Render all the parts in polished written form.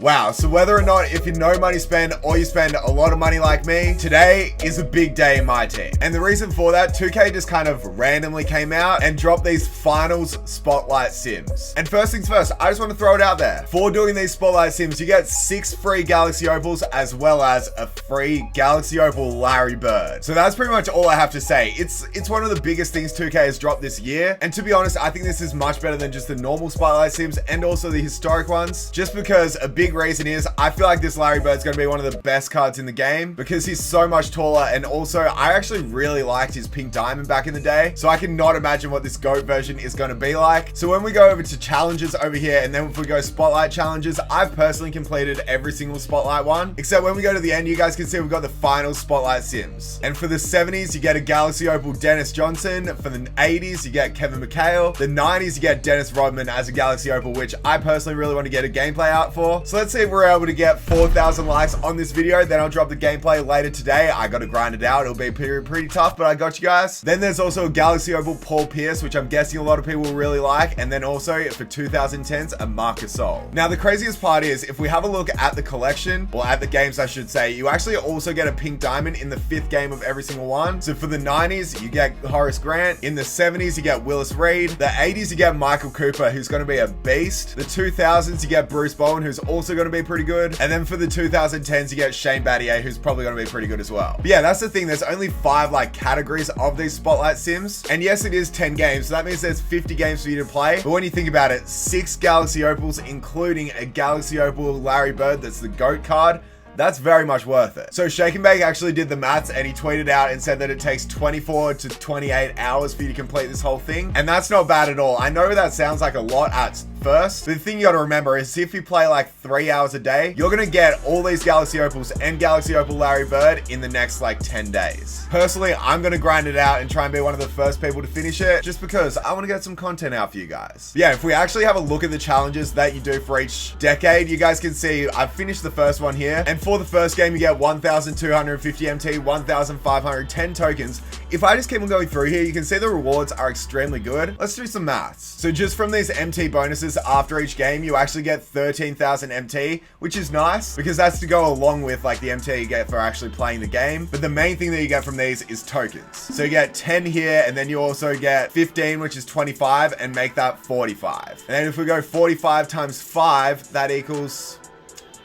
Wow, so whether or not if you're no money spent or you spend a lot of money like me, today is a big day in my team. And the reason for that, 2K just kind of randomly came out and dropped these finals spotlight sims. And first things first, I just want to throw it out there. For doing these spotlight sims, you get 6 free Galaxy Opals as well as a free Galaxy Opal Larry Bird. So that's pretty much all I have to say. It's one of the biggest things 2K has dropped this year. And to be honest, I think this is much better than just the normal spotlight sims and also the historic ones. Just because a big reason is I feel like this Larry Bird's going to be one of the best cards in the game because he's so much taller, and also I actually really liked his pink diamond back in the day, so I cannot imagine what this GOAT version is going to be like. So when we go over to challenges over here, and then if we go spotlight challenges, I've personally completed every single spotlight one, except when we go to the end, you guys can see we've got the final spotlight sims. And for the 70s, you get a Galaxy Opal Dennis Johnson. For the 80s, you get Kevin McHale. The 90s, you get Dennis Rodman as a Galaxy Opal, which I personally really want to get a gameplay out for. So let's see if we're able to get 4,000 likes on this video. Then I'll drop the gameplay later today. I got to grind it out. It'll be pretty tough, but I got you guys. Then there's also a Galaxy Opal Paul Pierce, which I'm guessing a lot of people will really like. And then also for 2010s, a Marcus Gasol. Now the craziest part is if we have a look at the collection, or at the games I should say, you actually also get a pink diamond in the 5th game of every single one. So for the 90s, you get Horace Grant. In the 70s, you get Willis Reed. The 80s, you get Michael Cooper, who's going to be a beast. The 2000s, you get Bruce Bowen, who's also going to be pretty good. And then for the 2010s, you get Shane Battier, who's probably going to be pretty good as well. But yeah, that's the thing. There's only 5 like categories of these spotlight sims. And yes, it is 10 games. So that means there's 50 games for you to play. But when you think about it, 6 Galaxy Opals, including a Galaxy Opal Larry Bird, that's the GOAT card. That's very much worth it. So Shake and Bake actually did the maths, and he tweeted out and said that it takes 24 to 28 hours for you to complete this whole thing. And that's not bad at all. I know that sounds like a lot at first, but the thing you got to remember is if you play like 3 hours a day, you're going to get all these Galaxy Opals and Galaxy Opal Larry Bird in the next like 10 days. Personally, I'm going to grind it out and try and be one of the first people to finish it just because I want to get some content out for you guys. Yeah, if we actually have a look at the challenges that you do for each decade, you guys can see I've finished the first one here. And for the first game, you get 1,250 MT, 1,510 tokens. If I just keep on going through here, you can see the rewards are extremely good. Let's do some maths. So just from these MT bonuses after each game, you actually get 13,000 MT, which is nice because that's to go along with like the MT you get for actually playing the game. But the main thing that you get from these is tokens. So you get 10 here, and then you also get 15, which is 25, and make that 45. And then if we go 45 times 5, that equals...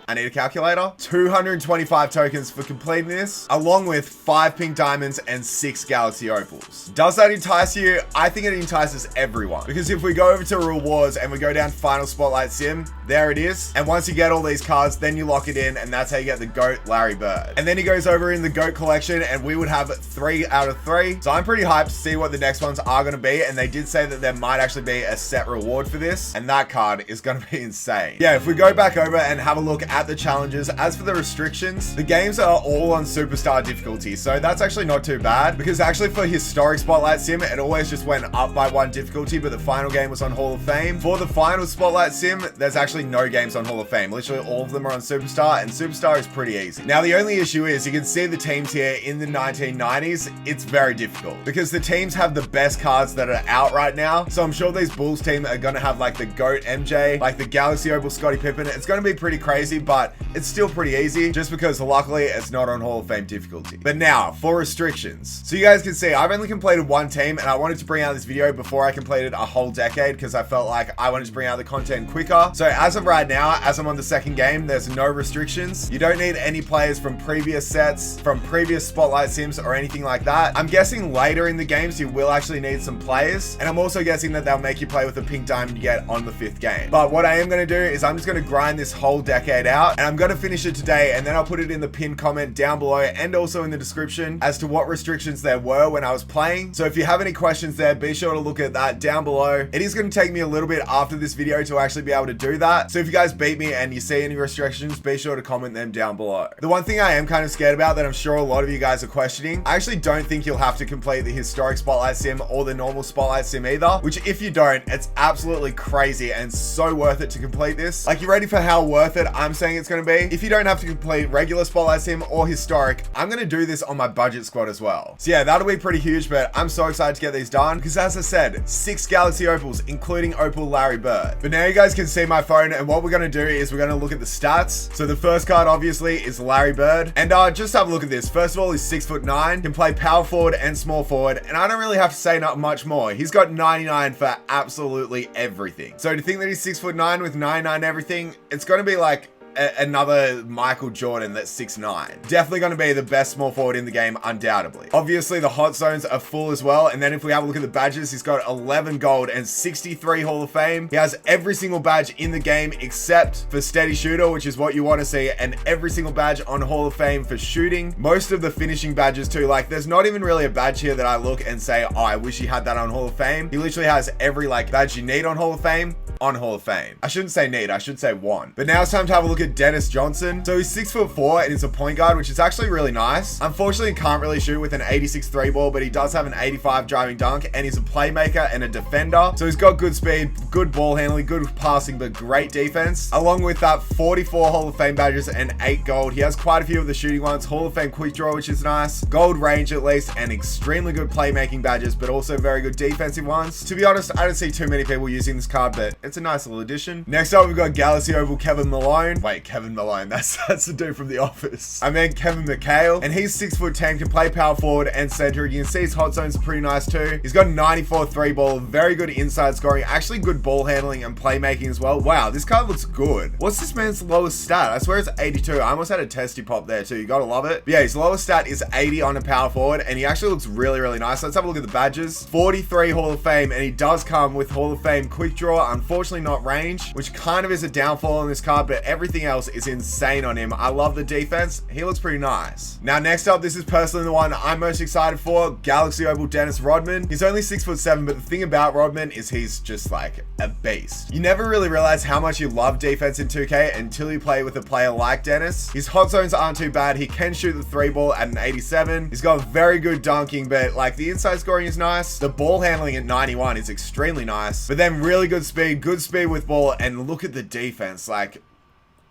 I need a calculator. 225 tokens for completing this, along with 5 pink diamonds and 6 Galaxy Opals. Does that entice you? I think it entices everyone. Because if we go over to rewards and we go down final spotlight sim, there it is. And once you get all these cards, then you lock it in, and that's how you get the GOAT Larry Bird. And then he goes over in the GOAT collection, and we would have 3 out of 3. So I'm pretty hyped to see what the next ones are going to be. And they did say that there might actually be a set reward for this, and that card is going to be insane. Yeah, if we go back over and have a look at the challenges, as for the restrictions, the games are all on superstar difficulty, so that's actually not too bad, because actually for historic spotlight sim, it always just went up by 1 difficulty, but the final game was on Hall of Fame. For the final spotlight sim, there's actually no games on Hall of Fame. Literally all of them are on superstar, and superstar is pretty easy. Now the only issue is you can see the teams here in the 1990s. It's very difficult because the teams have the best cards that are out right now. So I'm sure these Bulls team are going to have like the GOAT MJ, like the Galaxy Opal Scottie Pippen. It's going to be pretty crazy, but it's still pretty easy just because luckily it's not on Hall of Fame difficulty. But now for restrictions. So you guys can see I've only completed 1 team, and I wanted to bring out this video before I completed a whole decade because I felt like I wanted to bring out the content quicker. So as of right now, as I'm on the 2nd game, there's no restrictions. You don't need any players from previous sets, from previous spotlight sims or anything like that. I'm guessing later in the games you will actually need some players, and I'm also guessing that they'll make you play with the pink diamond you get on the 5th game. But what I am going to do is I'm just going to grind this whole decade out, and I'm going to finish it today, and then I'll put it in the pinned comment down below and also in the description as to what restrictions there were when I was playing. So if you have any questions there, be sure to look at that down below. It is going to take me a little bit after this video to actually be able to do that. So if you guys beat me and you see any restrictions, be sure to comment them down below. The one thing I am kind of scared about that I'm sure a lot of you guys are questioning, I actually don't think you'll have to complete the historic spotlight sim or the normal spotlight sim either, which if you don't, it's absolutely crazy and so worth it to complete this. Like, you ready for how worth it I'm saying saying it's going to be. If you don't have to complete regular Spotlight Sim or historic, I'm going to do this on my budget squad as well. So yeah, that'll be pretty huge, but I'm so excited to get these done because as I said, 6 Galaxy Opals, including Opal Larry Bird. But now you guys can see my phone, and what we're going to do is we're going to look at the stats. So the first card obviously is Larry Bird, and just have a look at this. First of all, he's 6'9", can play power forward and small forward, and I don't really have to say not much more. He's got 99 for absolutely everything. So to think that he's 6'9" with 99 everything, it's going to be like another Michael Jordan that's 6'9". Definitely going to be the best small forward in the game, undoubtedly. Obviously, the hot zones are full as well. And then if we have a look at the badges, he's got 11 gold and 63 Hall of Fame. He has every single badge in the game except for steady shooter, which is what you want to see, and every single badge on Hall of Fame for shooting. Most of the finishing badges too. Like, there's not even really a badge here that I look and say, oh, I wish he had that on Hall of Fame. He literally has every like badge you need on Hall of Fame. On Hall of Fame. I shouldn't say need, I should say want. But now it's time to have a look at Dennis Johnson. So he's 6'4" and he's a point guard, which is actually really nice. Unfortunately, he can't really shoot with an 86 3 ball, but he does have an 85 driving dunk, and he's a playmaker and a defender. So he's got good speed, good ball handling, good passing, but great defense. Along with that, 44 Hall of Fame badges and 8 gold. He has quite a few of the shooting ones. Hall of Fame quick draw, which is nice. Gold range at least, and extremely good playmaking badges, but also very good defensive ones. To be honest, I don't see too many people using this card, but it's a nice little addition. Next up, we've got Galaxy Opal Kevin Malone. Wait, Kevin Malone, that's the dude from The Office. I meant Kevin McHale, and he's 6'10", can play power forward and center. You can see his hot zones are pretty nice too. He's got 94 3 ball, very good inside scoring, actually good ball handling and playmaking as well. Wow, this card looks good. What's this man's lowest stat? I swear it's 82. I almost had a testy pop there too. You gotta love it. But yeah, his lowest stat is 80 on a power forward, and he actually looks really, really nice. Let's have a look at the badges. 43 Hall of Fame, and he does come with Hall of Fame quick draw. Unfortunately, not range, which kind of is a downfall on this card, but everything else is insane on him. I love the defense. He looks pretty nice. Now, next up, this is personally the one I'm most excited for. Galaxy Opal Dennis Rodman. He's only 6'7", but the thing about Rodman is he's just like a beast. You never really realize how much you love defense in 2K until you play with a player like Dennis. His hot zones aren't too bad. He can shoot the 3 ball at an 87. He's got very good dunking, but like the inside scoring is nice. The ball handling at 91 is extremely nice, but then really good speed with ball, and look at the defense. Like,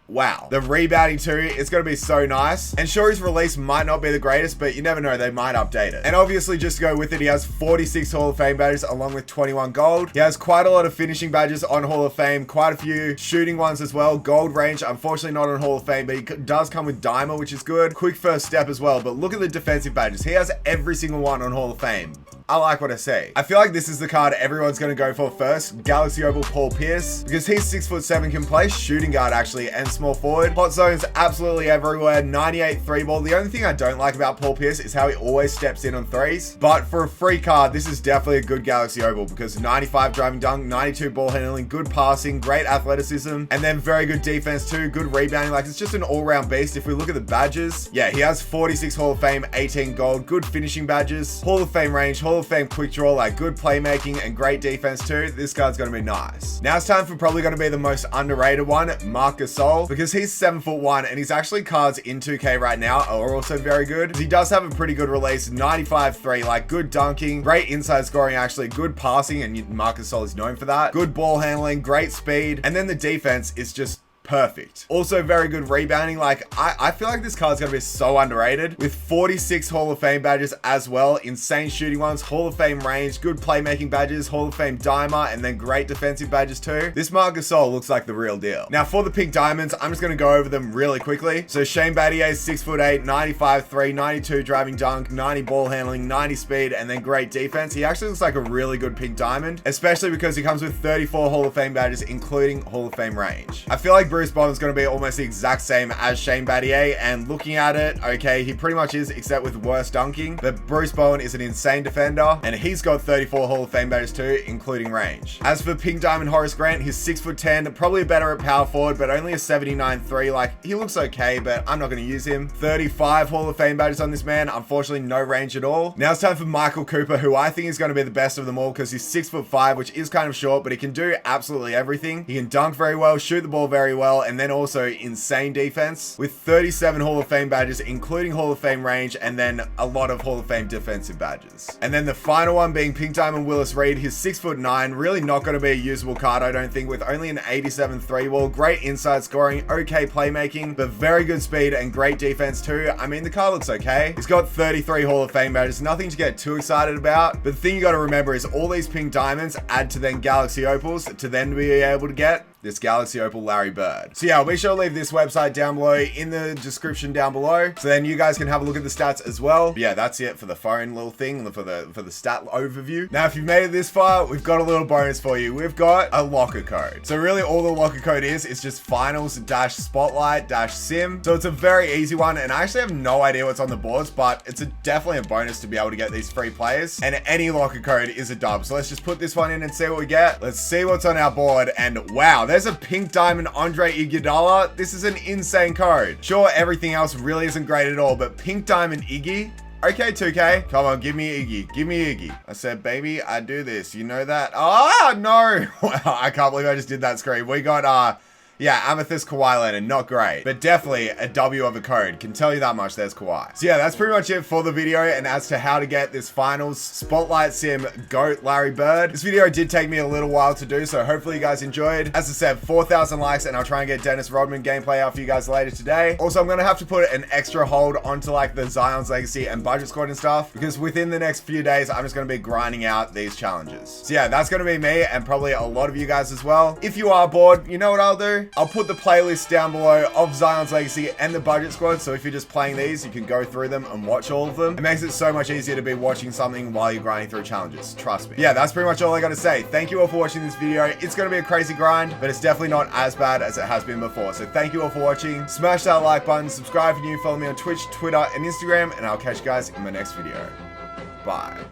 wow. The rebounding too, it's going to be so nice. And sure, his release might not be the greatest, but you never know, they might update it. And obviously, just to go with it, he has 46 Hall of Fame badges along with 21 gold. He has quite a lot of finishing badges on Hall of Fame, quite a few shooting ones as well. Gold range, unfortunately not on Hall of Fame, but he does come with Dimer, which is good. Quick first step as well, but look at the defensive badges. He has every single one on Hall of Fame. I like what I see. I feel like this is the card everyone's going to go for first. Galaxy Opal Paul Pierce, because he's 6'7", can play shooting guard actually and small forward. Hot zones absolutely everywhere. 98 3 ball. The only thing I don't like about Paul Pierce is how he always steps in on threes. But for a free card, this is definitely a good Galaxy Opal because 95 driving dunk, 92 ball handling, good passing, great athleticism, and then very good defense too, good rebounding. Like, it's just an all-round beast. If we look at the badges, yeah, he has 46 Hall of Fame, 18 gold, good finishing badges, Hall of Fame range, Hall of Fame quick draw, like good playmaking and great defense too. This card's going to be nice. Now it's time for probably going to be the most underrated one, Marc Gasol, because he's 7'1", and he's actually cards in 2K right now are also very good. He does have a pretty good release, 95 3, like good dunking, great inside scoring actually, good passing, and Marc Gasol is known for that. Good ball handling, great speed, and then the defense is just perfect. Also very good rebounding. Like, I feel like this card's gonna be so underrated with 46 Hall of Fame badges as well, insane shooting ones, Hall of Fame range, good playmaking badges, Hall of Fame Dimer, and then great defensive badges too. This Marc Gasol looks like the real deal. Now for the pink diamonds, I'm just gonna go over them really quickly. So Shane Battier, 6'8", 95 3, 92 driving dunk, 90 ball handling, 90 speed, and then great defense. He actually looks like a really good pink diamond, especially because he comes with 34 Hall of Fame badges, including Hall of Fame range. I feel like Bruce Bowen's going to be almost the exact same as Shane Battier, and looking at it, okay, he pretty much is, except with worse dunking, but Bruce Bowen is an insane defender, and he's got 34 Hall of Fame badges too, including range. As for pink diamond Horace Grant, he's 6'10", probably better at power forward, but only a 79 3, like, he looks okay, but I'm not going to use him. 35 Hall of Fame badges on this man, unfortunately no range at all. Now it's time for Michael Cooper, who I think is going to be the best of them all, because he's 6'5", which is kind of short, but he can do absolutely everything. He can dunk very well, shoot the ball very well, well, and then also insane defense with 37 Hall of Fame badges, including Hall of Fame range, and then a lot of Hall of Fame defensive badges. And then the final one being Pink Diamond Willis Reed. He's 6'9", really not going to be a usable card, I don't think, with only an 87 3-ball, great inside scoring, okay playmaking, but very good speed and great defense too. I mean, the card looks okay. He's got 33 Hall of Fame badges, nothing to get too excited about, but the thing you got to remember is all these Pink Diamonds add to then Galaxy Opals to then be able to get this Galaxy Opal Larry Bird. So yeah, I'll be sure to leave this website down below in the description down below, so then you guys can have a look at the stats as well. But yeah, that's it for the phone little thing, for the stat overview. Now, if you've made it this far, we've got a little bonus for you. We've got a locker code. So really all the locker code is just finals-spotlight-sim. So it's a very easy one, and I actually have no idea what's on the boards, but it's definitely a bonus to be able to get these free players, and any locker code is a dub. So let's just put this one in and see what we get. Let's see what's on our board, and wow, there's a Pink Diamond Andre Iguodala. This is an insane code. Sure, everything else really isn't great at all, but Pink Diamond Iggy? Okay, 2K, come on, give me Iggy. Give me Iggy. I said, baby, I do this. You know that? Oh, no. I can't believe I just did that screen. We got, yeah, Amethyst Kawhi Leonard, not great, but definitely a W of a code. Can tell you that much, there's Kawhi. So yeah, that's pretty much it for the video, and as to how to get this finals Spotlight Sim GOAT Larry Bird, this video did take me a little while to do, so hopefully you guys enjoyed. As I said, 4,000 likes, and I'll try and get Dennis Rodman gameplay out for you guys later today. Also, I'm gonna have to put an extra hold onto like the Zion's Legacy and Budget Squad and stuff, because within the next few days, I'm just gonna be grinding out these challenges. So yeah, that's gonna be me, and probably a lot of you guys as well. If you are bored, you know what I'll do? I'll put the playlist down below of Zion's Legacy and the Budget Squad, so if you're just playing these, you can go through them and watch all of them. It makes it so much easier to be watching something while you're grinding through challenges, trust me. Yeah, that's pretty much all I gotta say. Thank you all for watching this video. It's gonna be a crazy grind, but it's definitely not as bad as it has been before. So thank you all for watching. Smash that like button, subscribe if you're new, follow me on Twitch, Twitter, and Instagram, and I'll catch you guys in my next video. Bye.